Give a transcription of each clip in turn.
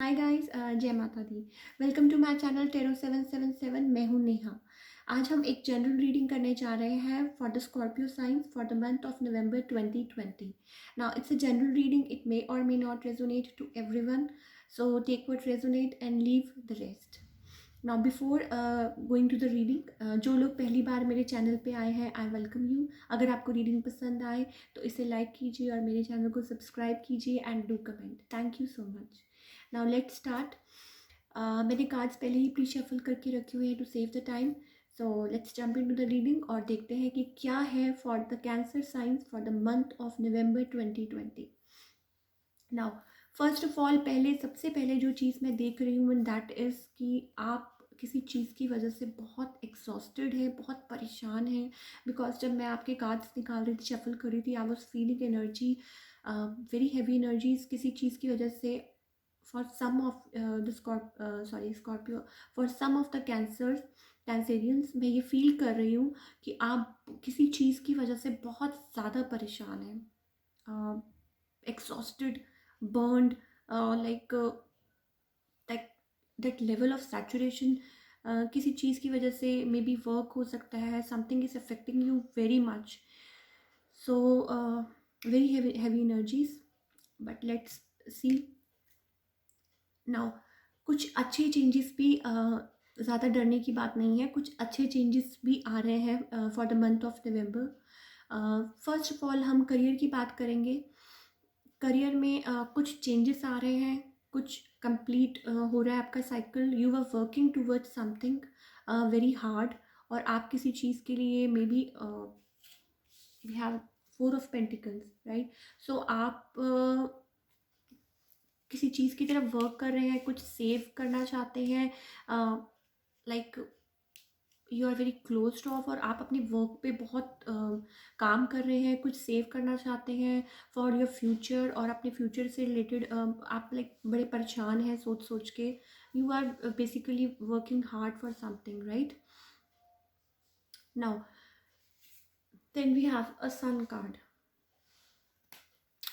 हाय guys, जय माता दी। Welcome to my channel tarot 777। मैं हूँ नेहा। आज हम एक जनरल रीडिंग करने जा रहे हैं for the Scorpio signs for the month of November 2020। Now it's a general reading, it may or may not resonate to everyone, so take what resonate and leave the rest. Now before going to the reading, जो लोग पहली बार मेरे channel पे आए हैं, I welcome you. अगर आपको reading पसंद आए तो इसे लाइक कीजिए और मेरे चैनल को सब्सक्राइब कीजिए and do comment. Thank you so much. Now let's start. मैंने कार्ड्स पहले ही प्री शफल करके रखे हुए हैं to save the time. So let's jump into the reading और देखते हैं कि क्या है for the cancer signs for the month of November 2020। Now first of all, सबसे पहले जो चीज़ मैं देख रही हूँ दैट इज़ कि आप किसी चीज़ की वजह से बहुत एग्जॉस्टेड है, बहुत परेशान है। बिकॉज जब मैं आपके कार्ड्स निकाल रही थी, शफल कर रही थी, I was feeling energy, very heavy energies किसी चीज़ की वजह से। For some of the Scorpio, for some of the Cancerians, मैं ये फील कर रही हूँ कि आप किसी चीज़ की वजह से बहुत ज़्यादा परेशान हैं, exhausted, burned, like that level of saturation, किसी चीज़ की वजह से मे बी वर्क हो सकता है, something is affecting you very much. So very heavy energies, but let's see now. कुछ अच्छे चेंजेस भी, ज़्यादा डरने की बात नहीं है, कुछ अच्छे चेंजेस भी आ रहे हैं for the month of November. First of all हम करियर की बात करेंगे। करियर में कुछ चेंजेस आ रहे हैं, कुछ कंप्लीट हो रहा है आपका cycle. You are working towards something very hard, और आप किसी चीज़ के लिए maybe we have four of pentacles, right. So आप किसी चीज़ की तरफ वर्क कर रहे हैं, कुछ सेव करना चाहते हैं, like you are very close off, और आप अपने वर्क पे बहुत काम कर रहे हैं, कुछ सेव करना चाहते हैं फॉर योर फ्यूचर, और अपने फ्यूचर से रिलेटेड आप लाइक बड़े परेशान हैं सोच सोच के। You are basically working hard for something, right. Now then we have a sun card.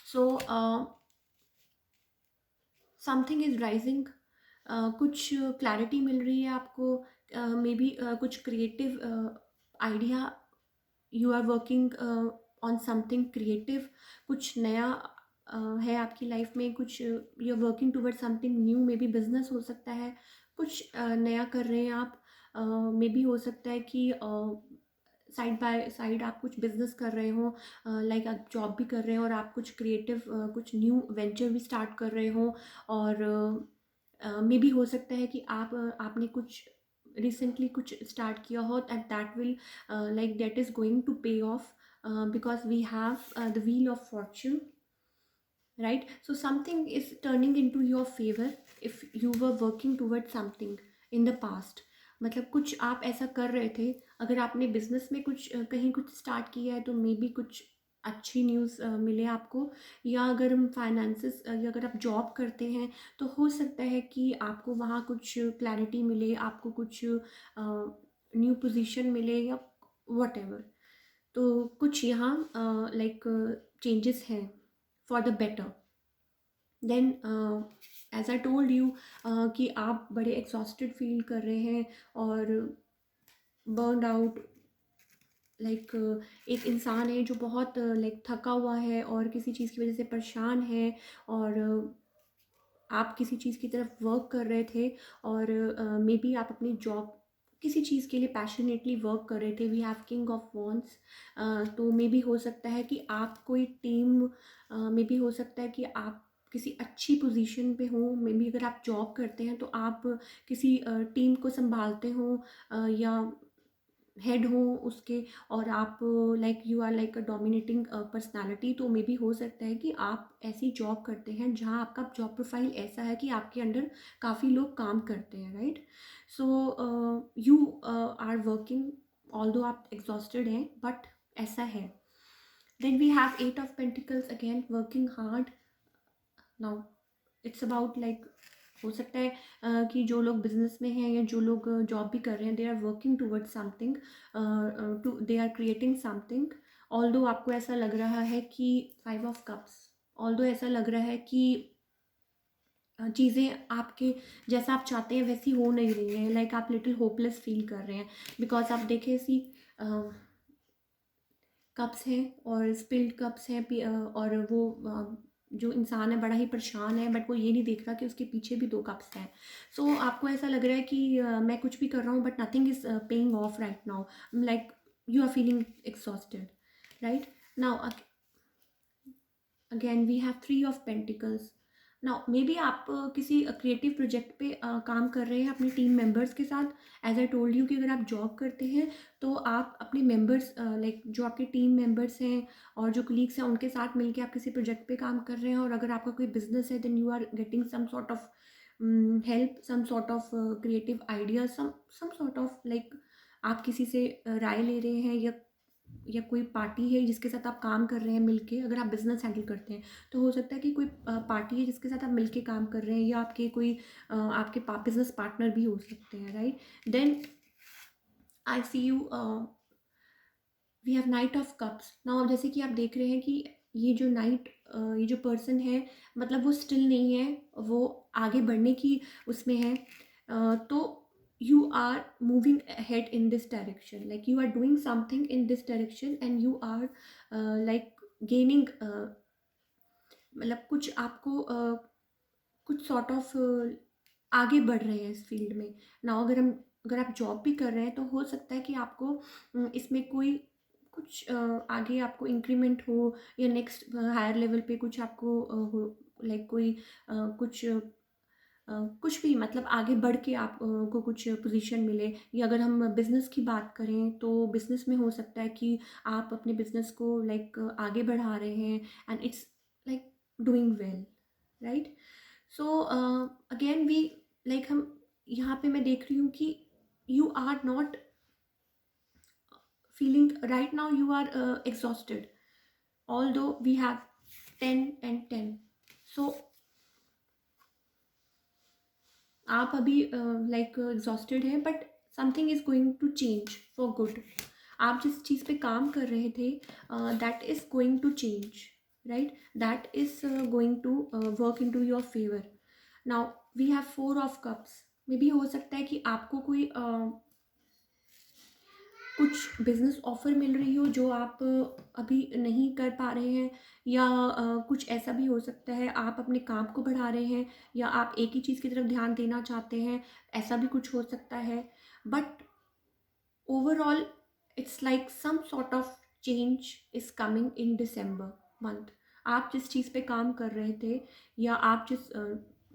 So something is rising, कुछ क्लैरिटी मिल रही है आपको, मे बी कुछ creative idea, you are working on something creative, कुछ नया है आपकी लाइफ में, कुछ you are working toward something new, maybe business हो सकता है, कुछ नया कर रहे हैं आप। मे बी हो सकता है कि साइड बाय साइड आप कुछ बिजनेस कर रहे हो, लाइक आप जॉब भी कर रहे हो और आप कुछ क्रिएटिव कुछ न्यू वेंचर भी स्टार्ट कर रहे हो। और मे बी हो सकता है कि आपने कुछ रिसेंटली कुछ स्टार्ट किया हो and that will like that is going to pay off, because we have the wheel of fortune, right. So something is turning into your favor if you were working towards something in the past। मतलब कुछ आप ऐसा कर रहे थे, अगर आपने business में कुछ कहीं कुछ स्टार्ट किया है तो मे बी कुछ अच्छी न्यूज़ मिले आपको। या अगर हम फाइनेंसेस, या अगर आप जॉब करते हैं तो हो सकता है कि आपको वहाँ कुछ क्लैरिटी मिले, आपको कुछ न्यू पोजीशन मिले, या वट एवर। तो कुछ यहाँ लाइक चेंजेस हैं for the better. Then as I told you कि आप बड़े एग्जॉस्टेड फील कर रहे हैं और बर्नड आउट, लाइक एक इंसान है जो बहुत लाइक थका हुआ है और किसी चीज़ की वजह से परेशान है, और आप किसी चीज़ की तरफ वर्क कर रहे थे, और मे बी आप अपनी जॉब किसी चीज़ के लिए पैशनेटली वर्क कर रहे थे। We have king of wands. तो मे बी हो सकता है कि आप कोई टीम, मे बी हो सकता है कि आप किसी अच्छी पोजीशन पे हो, मे बी अगर आप जॉब करते हैं तो आप किसी टीम को संभालते हो, या हेड हो उसके, और आप like you are like a dominating personality. तो मे बी हो सकता है कि आप ऐसी जॉब करते हैं जहाँ आपका जॉब प्रोफाइल ऐसा है कि आपके अंडर काफ़ी लोग काम करते हैं, right. So you are working, although आप एग्जॉस्टेड हैं, बट ऐसा है। Then we have eight of pentacles, again working hard. Now it's about like, हो सकता है कि जो लोग बिजनेस में हैं या जो लोग जॉब भी कर रहे हैं, they are working towards something, too they are creating something. Although आपको ऐसा लग रहा है कि फाइव ऑफ कप्स, ऑल्दो ऐसा लग रहा है कि चीज़ें आपके जैसा आप चाहते हैं वैसी हो नहीं रही हैं, लाइक आप लिटिल होपलेस फील कर रहे हैं, बिकॉज आप देखें ऐसी कप्स हैं और स्पिल्ड कप्स हैं, और वो जो इंसान है बड़ा ही परेशान है, बट वो ये नहीं देख रहा कि उसके पीछे भी 2 कप्स हैं। सो आपको ऐसा लग रहा है कि मैं कुछ भी कर रहा हूँ but nothing is paying off right now, like you are feeling exhausted, right? Now again we have 3 of pentacles. Now maybe आप किसी क्रिएटिव प्रोजेक्ट पे काम कर रहे हैं अपने टीम मेंबर्स के साथ। एज आई टोल्ड यू कि अगर आप जॉब करते हैं तो आप अपने मेंबर्स, लाइक जो आपके टीम मेंबर्स हैं और जो कलीग्स हैं उनके साथ मिलके आप किसी प्रोजेक्ट पे काम कर रहे हैं, और अगर आपका कोई बिजनेस है then you are getting some sort of help, some sort of creative idea, some sort of like आप किसी से राय ले रहे हैं, या कोई पार्टी है जिसके साथ आप काम कर रहे हैं मिलके। अगर आप बिजनेस हैंडल करते हैं तो हो सकता है कि कोई पार्टी है जिसके साथ आप मिलके काम कर रहे हैं, या आपके कोई आपके बिजनेस पार्टनर भी हो सकते हैं, right? Then I see you we have knight of cups. Now अब जैसे कि आप देख रहे हैं कि ये जो पर्सन है, मतलब वो स्टिल नहीं है, वो आगे बढ़ने की उसमें है। तो you are moving ahead in this direction, like you are doing something in this direction and you are like gaining, मतलब कुछ आपको कुछ सॉर्ट ऑफ आगे बढ़ रहे हैं इस फील्ड में ना। अगर आप जॉब भी कर रहे हैं तो हो सकता है कि आपको इसमें कोई कुछ आगे आपको इंक्रीमेंट हो, या नेक्स्ट हायर लेवल पे कुछ आपको हो, लाइक कोई कुछ भी, मतलब आगे बढ़ के आप को कुछ पोजीशन मिले। या अगर हम बिज़नेस की बात करें तो बिज़नेस में हो सकता है कि आप अपने बिज़नेस को लाइक आगे बढ़ा रहे हैं and it's like doing well, right? So again we like हम यहाँ पे मैं देख रही हूँ कि you are not feeling right now, you are exhausted, although we have 10 and 10. So आप अभी लाइक एग्जॉस्टेड हैं, but something is going to change for good. आप जिस चीज़ पे काम कर रहे थे that is going to change, right? That is going to work into your favour. Now we have 4 of cups. Maybe हो सकता है कि आपको कोई कुछ बिजनेस ऑफर मिल रही हो जो आप अभी नहीं कर पा रहे हैं, या कुछ ऐसा भी हो सकता है आप अपने काम को बढ़ा रहे हैं, या आप एक ही चीज़ की तरफ ध्यान देना चाहते हैं, ऐसा भी कुछ हो सकता है। But overall it's like some sort of change is coming in December month. आप जिस चीज़ पे काम कर रहे थे, या आप जिस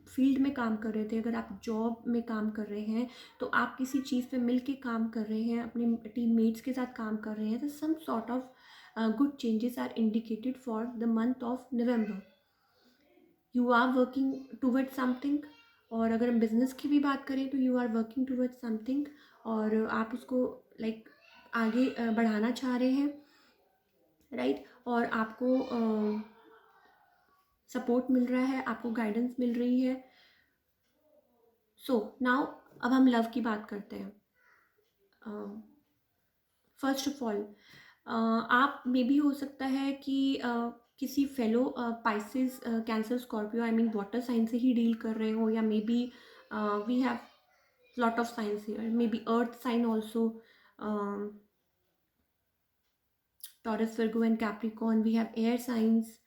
फील्ड में काम कर रहे थे, अगर आप जॉब में काम कर रहे हैं तो आप किसी चीज़ पे मिल के काम कर रहे हैं, अपने टीममेट्स के साथ काम कर रहे हैं, तो some sort of good changes are indicated for the month of November. You are working towards something, और अगर हम बिजनेस की भी बात करें तो you are working towards something, और आप उसको लाइक आगे बढ़ाना चाह रहे हैं, राइट? और आपको सपोर्ट मिल रहा है, आपको गाइडेंस मिल रही है। सो नाउ अब हम लव की बात करते हैं। फर्स्ट ऑफ ऑल आप मे बी हो सकता है कि किसी fellow Pisces, Cancer, Scorpio, I mean water sign से ही डील कर रहे हो, या maybe we have lot of signs here, maybe earth sign also, um, Taurus, Virgo and Capricorn. We have air signs,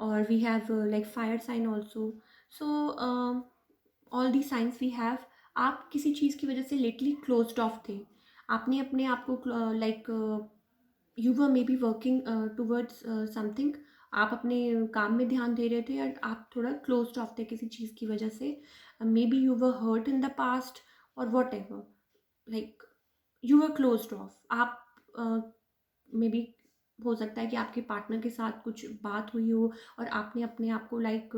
or we have like fire sign also. So all these signs we have। आप किसी चीज़ की वजह से lately closed of थे, आपने अपने आप को like you were may be working towards something, आप अपने काम में ध्यान दे रहे थे और आप थोड़ा क्लोज्ड ऑफ थे किसी चीज़ की वजह से। Maybe you were hurt in the past और whatever, like you are closed off. आप मे बी हो सकता है कि आपके पार्टनर के साथ कुछ बात हुई हो और आपने अपने आप को like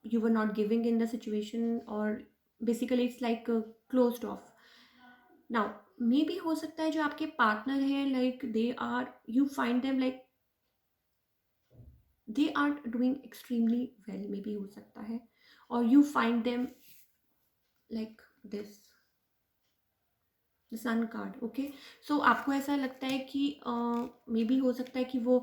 you were not giving in the situation, और basically it's like closed off. Now maybe हो सकता है जो आपके पार्टनर है, like they are, you find them like they are doing extremely well, maybe हो सकता है, और you find them like this sun card. Okay, so आपको ऐसा लगता है कि मे बी हो सकता है कि वो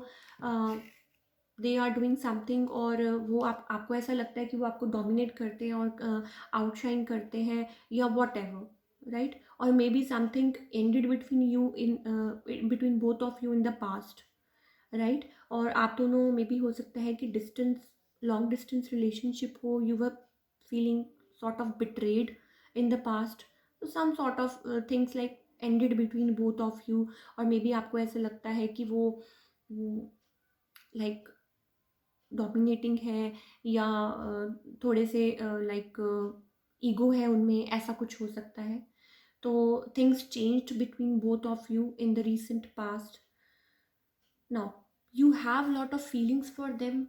दे आर डूइंग समथिंग, और वो आपको ऐसा लगता है कि वो आपको डोमिनेट करते हैं और आउटशाइन करते हैं या वॉट एवर, राइट? और maybe something ended between you in between both of you in the past, right? और आप दोनों में भी हो सकता है कि डिस्टेंस, लॉन्ग डिस्टेंस रिलेशनशिप हो, you were feeling sort of betrayed in the past, तो some sort of things like ended between both of you. और मे बी आपको ऐसा लगता है कि वो लाइक डोमिनेटिंग है, या थोड़े से लाइक ईगो है उनमें, ऐसा कुछ हो सकता है। तो things changed between both of you in the recent past. Now you have lot of feelings for them.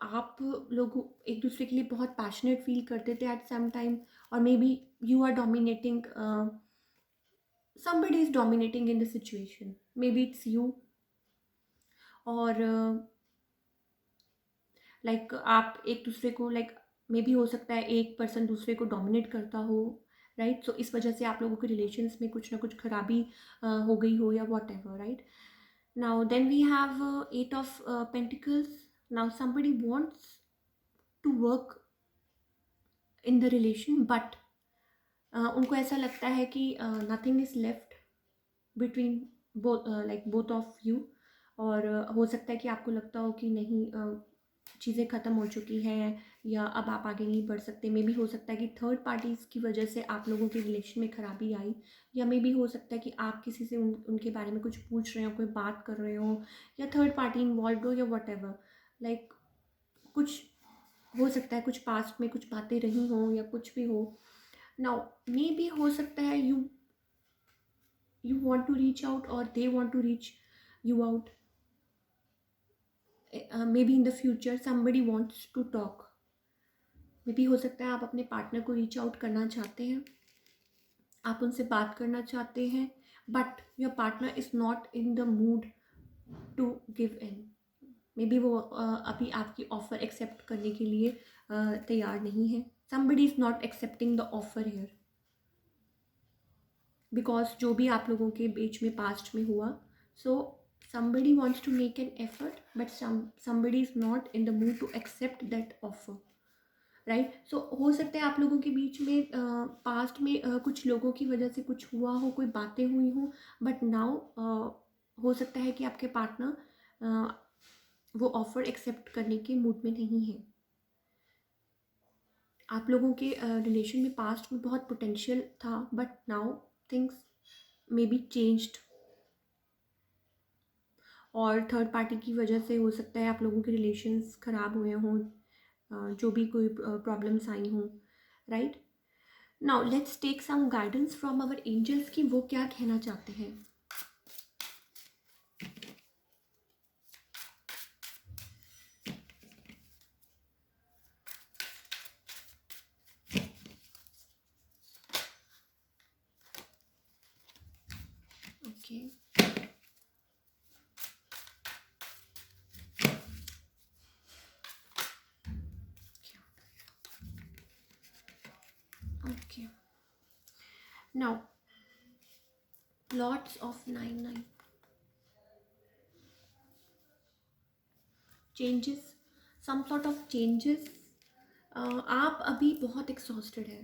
आप लोग एक दूसरे के लिए बहुत पैशनेट फील करते थे एट सम टाइम, और maybe you are dominating, somebody is dominating in the situation, maybe it's you, और लाइक आप एक दूसरे को लाइक मे बी हो सकता है एक पर्सन दूसरे को डोमिनेट करता हो, राइट? सो इस वजह से आप लोगों के रिलेशंस में कुछ ना कुछ खराबी हो गई हो या whatever, right? Now then we have 8 of Pentacles. Now somebody wants to work in the relation, but उनको ऐसा लगता है कि nothing is left between both, like both of you. और हो सकता है कि आपको लगता हो कि नहीं, चीज़ें ख़त्म हो चुकी हैं या अब आप आगे नहीं बढ़ सकते। मे बी हो सकता है कि थर्ड पार्टीज़ की वजह से आप लोगों के रिलेशन में ख़राबी आई, या मे बी हो सकता है कि आप किसी से उनके बारे में कुछ पूछ रहे हो, कोई बात कर रहे हो, या थर्ड पार्टी इन्वॉल्व हो या वट एवर, लाइक कुछ हो सकता है, कुछ पास्ट में कुछ बातें रही हों या कुछ भी हो। नाउ मे बी हो सकता है you want to reach out or they want to reach you out. Maybe in the future somebody wants to talk. May be हो सकता है आप अपने पार्टनर को रीच आउट करना चाहते हैं, आप उनसे बात करना चाहते हैं, but your partner is not in the mood to give in. Maybe वो अभी आपकी ऑफ़र एक्सेप्ट करने के लिए तैयार नहीं है। Somebody is not accepting the offer here, because जो भी आप लोगों के बीच में पास्ट में हुआ, सो somebody wants to make an effort but somebody is not in the mood to accept that offer, right? So हो सकता है आप लोगों के बीच में पास्ट में कुछ लोगों की वजह से कुछ हुआ हो, कोई बातें हुई हो, बट नाउ हो सकता है कि आपके पार्टनर वो ऑफर एक्सेप्ट करने के मूड में नहीं है। आप लोगों के रिलेशन में पास्ट में बहुत पोटेंशियल था, but now things may be changed, और थर्ड पार्टी की वजह से हो सकता है आप लोगों के रिलेशंस ख़राब हुए हों, जो भी कोई प्रॉब्लम्स आई हों, right? Now let's take some guidance from our angels कि वो क्या कहना चाहते हैं। Okay, okay, now lots of 9 9 changes, some sort of changes. आप अभी बहुत एक्सॉस्टेड हैं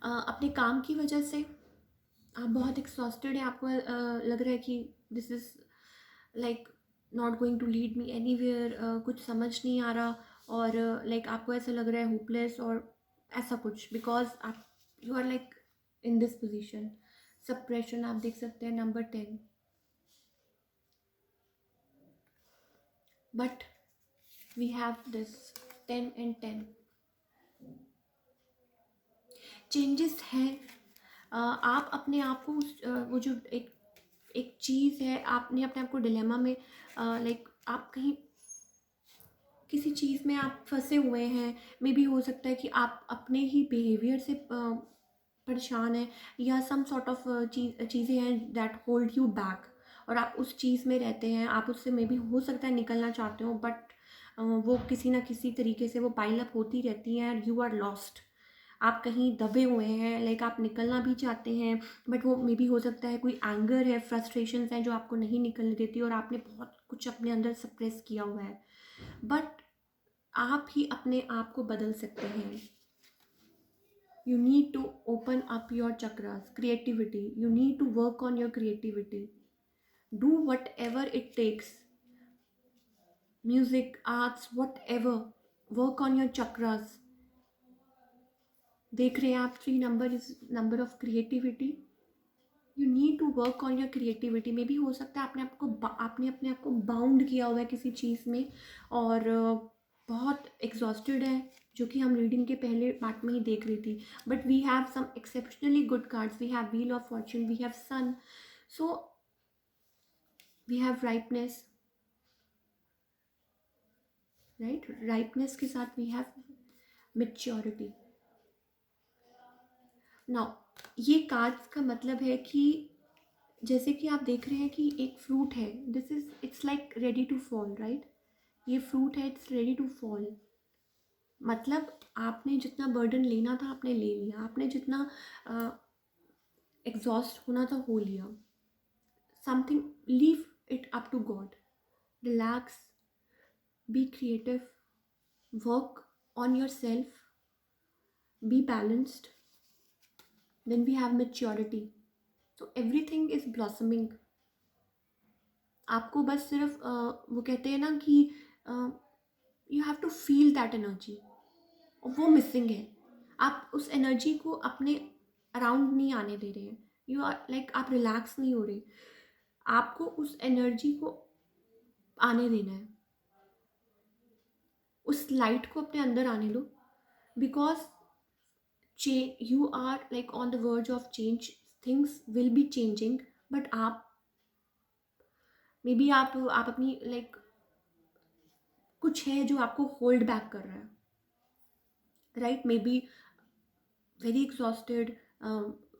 अपने काम की वजह से, आप बहुत एक्सॉस्टेड हैं, आपको लग रहा है कि this is like not going to lead me anywhere, कुछ समझ नहीं आ रहा, और लाइक आपको ऐसा लग रहा है होपलेस और ऐसा कुछ, बिकॉज आप you are like in this position. Suppression आप देख सकते हैं number 10, but we have this 10 and 10 changes हैं। आप अपने आप को वो जो एक चीज़ है, आपने अपने आप को डिलेमा में लाइक आप कहीं किसी चीज़ में आप फंसे हुए हैं। मे बी हो सकता है कि आप अपने ही बिहेवियर से परेशान हैं, या सम सॉर्ट ऑफ चीज़ें हैं दैट होल्ड यू बैक, और आप उस चीज़ में रहते हैं। आप उससे मे बी हो सकता है निकलना चाहते हो, बट वो किसी ना किसी तरीके से वो पाइल अप होती रहती हैं, एंड यू आर लॉस्ट। आप कहीं दबे हुए हैं, लाइक आप निकलना भी चाहते हैं, बट वो मे बी हो सकता है कोई एंगर है, फ्रस्ट्रेशंस हैं जो आपको नहीं निकलने देती, और आपने बहुत कुछ अपने अंदर सप्रेस किया हुआ है, बट आप ही अपने आप को बदल सकते हैं. You need to open up your chakras, creativity. You need to work on your creativity. Do whatever it takes. Music, arts, whatever. Work on your chakras. देख रहे हैं आप, 3 number is number of creativity. You need to work on your creativity. Maybe हो सकता है आपने अपने आप को बाउंड किया हुआ है किसी चीज़ में, और बहुत एग्जॉस्टेड है, जो कि हम रीडिंग के पहले पार्ट में ही देख रही थी. But we have some exceptionally good cards. We have wheel of fortune, we have sun, so we have rightness. Right, rightness के साथ वी हैव मेच्योरिटी. नाउ ये कार्ड्स का मतलब है कि जैसे कि आप देख रहे हैं कि एक फ्रूट है, this is it's like ready to fall, right. ये फ्रूट है, इट्स रेडी टू फॉल. मतलब आपने जितना बर्डन लेना था आपने ले लिया, आपने जितना एग्जॉस्ट होना था हो लिया. Something, leave it up to God. Relax, be creative, work on yourself, be balanced. Then we have maturity. So everything is blossoming. आपको बस सिर्फ वो कहते हैं ना कि you have to feel that energy, वो मिसिंग है. आप उस एनर्जी को अपने अराउंड नहीं आने दे रहे हैं. यू आर लाइक, आप रिलैक्स नहीं हो रहे. आपको उस एनर्जी को आने देना है, उस लाइट को अपने अंदर आने दो. Because you are like on the verge of change. Things will be changing, but आप मे बी आप अपनी लाइक कुछ है जो आपको होल्ड बैक कर रहा है, right. May be very exhausted,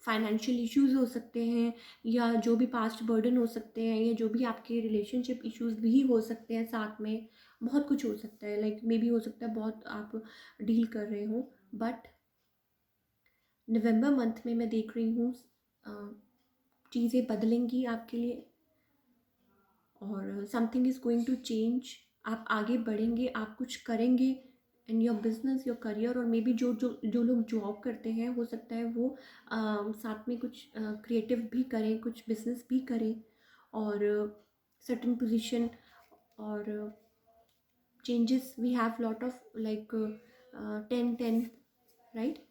financial issues हो सकते हैं, या जो भी पास्ट बर्डन हो सकते हैं, या जो भी आपके रिलेशनशिप इश्यूज भी हो सकते हैं साथ में. बहुत कुछ हो सकता है, लाइक मे बी हो सकता है बहुत आप डील कर रहे हो. बट नवंबर मंथ में मैं देख रही हूँ चीज़ें बदलेंगी आपके लिए, और something is going to change. आप आगे बढ़ेंगे, आप कुछ करेंगे in your business, your career. और मे बी जो लोग जॉब करते हैं, हो सकता है वो साथ में कुछ क्रिएटिव भी करें, कुछ बिजनेस भी करें, और सर्टन पोजीशन और changes. We have lot of like 10-10, right.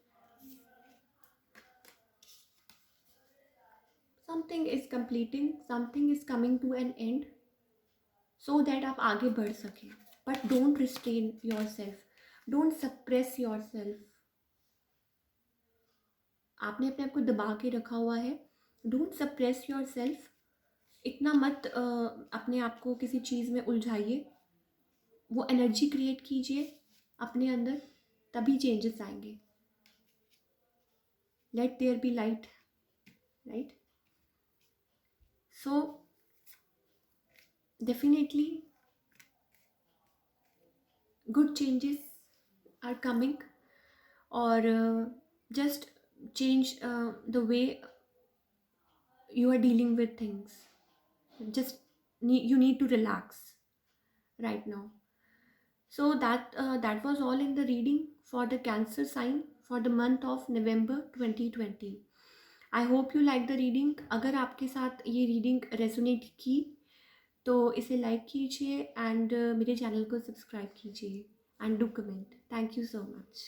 Something is completing, something is coming to an end, so that आप आगे बढ़ सकें. But don't restrain yourself, don't suppress yourself. आपने अपने आप को दबा के रखा हुआ है. Don't suppress yourself. इतना मत अपने आप को किसी चीज़ में उलझाइए. वो एनर्जी क्रिएट कीजिए अपने अंदर, तभी चेंजेस आएंगे. Let there be light, right. So definitely good changes are coming, or just change the way you are dealing with things. Just you need to relax right now. So that was all in the reading for the Cancer sign for the month of November 2020. I hope you like the reading. अगर आपके साथ ये reading resonate की तो इसे like कीजिए, and मेरे channel को सब्सक्राइब कीजिए, and do comment. Thank you so much.